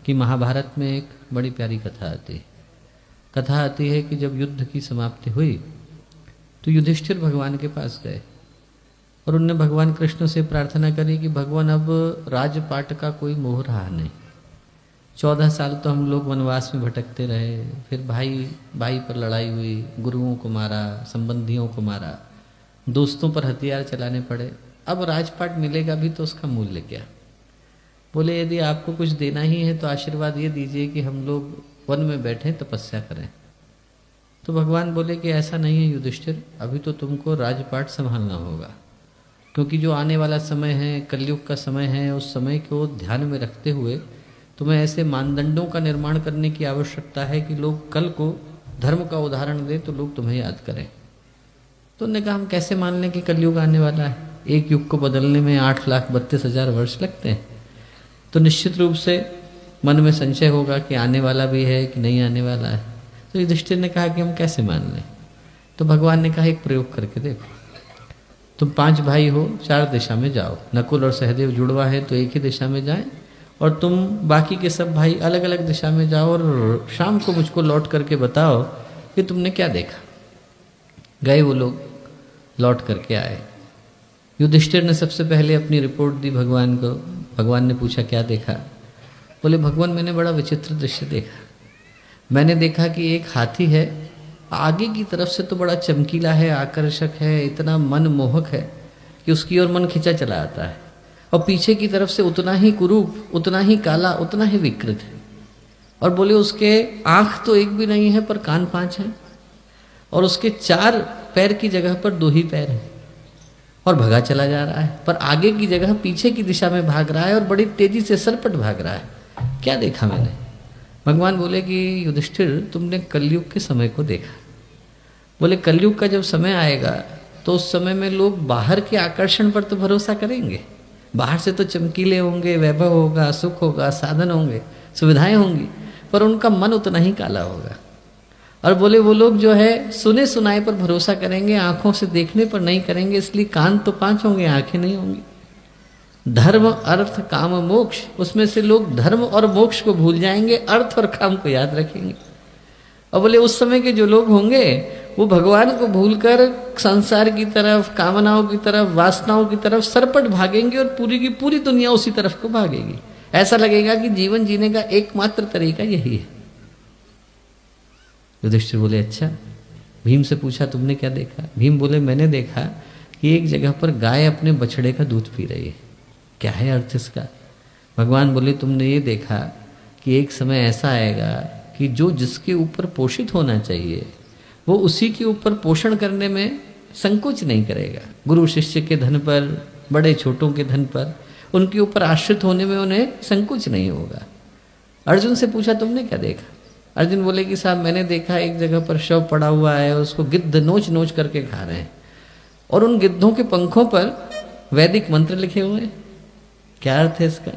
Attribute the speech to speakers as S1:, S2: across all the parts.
S1: कि महाभारत में एक बड़ी प्यारी कथा आती है कि जब युद्ध की समाप्ति हुई तो युधिष्ठिर भगवान के पास गए और उनने भगवान कृष्ण से प्रार्थना करी कि भगवान अब राजपाट का कोई मोह रहा नहीं। 14 साल तो हम लोग वनवास में भटकते रहे, फिर भाई पर लड़ाई हुई, गुरुओं को मारा, संबंधियों को मारा, दोस्तों पर हथियार चलाने पड़े, अब राजपाट मिलेगा भी तो उसका मूल्य क्या। बोले यदि आपको कुछ देना ही है तो आशीर्वाद ये दीजिए कि हम लोग वन में बैठे तपस्या करें। तो भगवान बोले कि ऐसा नहीं है युधिष्ठिर, अभी तो तुमको राजपाट संभालना होगा, क्योंकि जो आने वाला समय है, कलयुग का समय है, उस समय को ध्यान में रखते हुए तुम्हें ऐसे मानदंडों का निर्माण करने की आवश्यकता है कि लोग कल को धर्म का उदाहरण दे तो लोग तुम्हें याद करें। तो उन्होंने कहा हम कैसे मान लें कि कलयुग आने वाला है, एक युग को बदलने में 8,32,000 वर्ष लगते हैं। तो निश्चित रूप से मन में संशय होगा कि आने वाला भी है कि नहीं आने वाला है। तो युधिष्ठिर ने कहा कि हम कैसे मान लें। तो भगवान ने कहा एक प्रयोग करके देखो, तुम 5 भाई हो, 4 दिशा में जाओ, नकुल और सहदेव जुड़वा है तो एक ही दिशा में जाएं, और तुम बाकी के सब भाई अलग अलग दिशा में जाओ और शाम को मुझको लौट करके बताओ कि तुमने क्या देखा। गए वो लोग, लौट करके आए। युधिष्ठिर ने सबसे पहले अपनी रिपोर्ट दी भगवान को। भगवान ने पूछा क्या देखा। बोले भगवान मैंने बड़ा विचित्र दृश्य देखा। मैंने देखा कि एक हाथी है, आगे की तरफ से तो बड़ा चमकीला है, आकर्षक है, इतना मनमोहक है कि उसकी ओर मन खिंचा चला आता है, और पीछे की तरफ से उतना ही कुरूप, उतना ही काला, उतना ही विकृत है। और बोले उसके आंख तो एक भी नहीं है पर कान 5 हैं, और उसके 4 पैर की जगह पर 2 ही पैर हैं, और भगा चला जा रहा है, पर आगे की जगह पीछे की दिशा में भाग रहा है और बड़ी तेजी से सरपट भाग रहा है। क्या देखा मैंने। भगवान बोले कि युधिष्ठिर तुमने कलयुग के समय को देखा। बोले कलयुग का जब समय आएगा तो उस समय में लोग बाहर के आकर्षण पर तो भरोसा करेंगे, बाहर से तो चमकीले होंगे, वैभव होगा, सुख होगा, साधन होंगे, सुविधाएं होंगी, पर उनका मन उतना ही काला होगा। और बोले वो लोग जो है सुने सुनाए पर भरोसा करेंगे, आंखों से देखने पर नहीं करेंगे, इसलिए कान तो 5 होंगे, आंखें नहीं होंगी। धर्म अर्थ काम मोक्ष, उसमें से लोग धर्म और मोक्ष को भूल जाएंगे, अर्थ और काम को याद रखेंगे। और बोले उस समय के जो लोग होंगे वो भगवान को भूलकर संसार की तरफ, कामनाओं की तरफ, वासनाओं की तरफ सरपट भागेंगे, और पूरी की पूरी दुनिया उसी तरफ को भागेगी। ऐसा लगेगा कि जीवन जीने का एकमात्र तरीका यही है। युधिष्ठिर बोले अच्छा। भीम से पूछा तुमने क्या देखा। भीम बोले मैंने देखा कि एक जगह पर गाय अपने बछड़े का दूध पी रही है। क्या है अर्थ इसका। भगवान बोले तुमने ये देखा कि एक समय ऐसा आएगा कि जो जिसके ऊपर पोषित होना चाहिए वो उसी के ऊपर पोषण करने में संकोच नहीं करेगा। गुरु शिष्य के धन पर, बड़े छोटों के धन पर, उनके ऊपर आश्रित होने में उन्हें संकोच नहीं होगा। अर्जुन से पूछा तुमने क्या देखा। अर्जुन बोले कि साहब मैंने देखा एक जगह पर शव पड़ा हुआ है, उसको गिद्ध नोच नोच करके खा रहे हैं, और उन गिद्धों के पंखों पर वैदिक मंत्र लिखे हुए हैं। क्या अर्थ है इसका।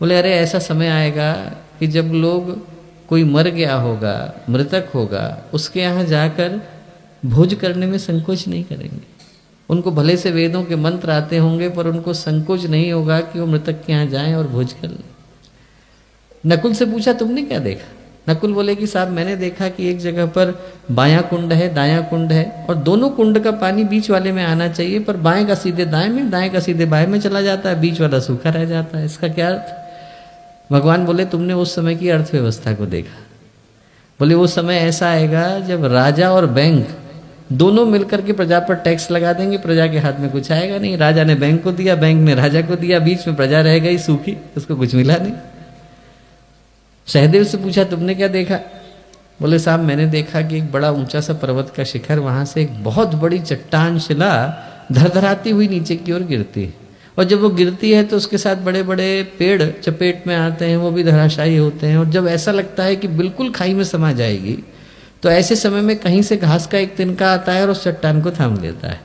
S1: बोले अरे ऐसा समय आएगा कि जब लोग, कोई मर गया होगा, मृतक होगा, उसके यहाँ जाकर भोज करने में संकोच नहीं करेंगे। उनको भले से वेदों के मंत्र आते होंगे पर उनको संकोच नहीं होगा कि वो मृतक के यहाँ जाएं और भोज कर लें। नकुल से पूछा तुमने क्या देखा। नकुल बोले कि साहब मैंने देखा कि एक जगह पर बायां कुंड है, दायां कुंड है, और दोनों कुंड का पानी बीच वाले में आना चाहिए, पर बाएं का सीधे दाएं में, दाएं का सीधे बाएं में चला जाता है, बीच वाला सूखा रह जाता है। इसका क्या अर्थ। भगवान बोले तुमने उस समय की अर्थव्यवस्था को देखा। बोले वो समय ऐसा आएगा जब राजा और बैंक दोनों मिलकर के प्रजा पर टैक्स लगा देंगे, प्रजा के हाथ में कुछ आएगा नहीं। राजा ने बैंक को दिया, बैंक ने राजा को दिया, बीच में प्रजा रह गई सूखी, उसको कुछ मिला नहीं। सहदेव से पूछा तुमने क्या देखा। बोले साहब मैंने देखा कि एक बड़ा ऊंचा सा पर्वत का शिखर, वहां से एक बहुत बड़ी चट्टान शिला धरधराती हुई नीचे की ओर गिरती है, और जब वो गिरती है तो उसके साथ बड़े बड़े पेड़ चपेट में आते हैं, वो भी धराशायी होते हैं, और जब ऐसा लगता है कि बिल्कुल खाई में समा जाएगी तो ऐसे समय में कहीं से घास का एक तिनका आता है और उस चट्टान को थाम लेता है।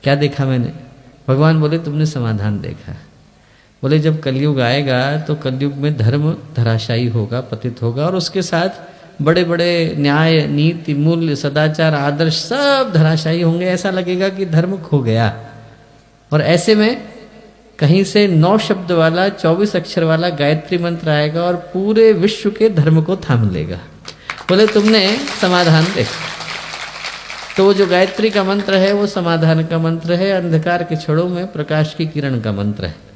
S1: क्या देखा मैंने। भगवान बोले तुमने समाधान देखा। बोले जब कलयुग आएगा तो कलयुग में धर्म धराशायी होगा, पतित होगा, और उसके साथ बड़े बड़े न्याय, नीति, मूल्य, सदाचार, आदर्श सब धराशायी होंगे। ऐसा लगेगा कि धर्म खो गया। और ऐसे में कहीं से 9 शब्द वाला 24 अक्षर वाला गायत्री मंत्र आएगा और पूरे विश्व के धर्म को थाम लेगा। बोले तुमने समाधान देखा। तो वो जो गायत्री का मंत्र है वो समाधान का मंत्र है, अंधकार के छड़ों में प्रकाश की किरण का मंत्र है।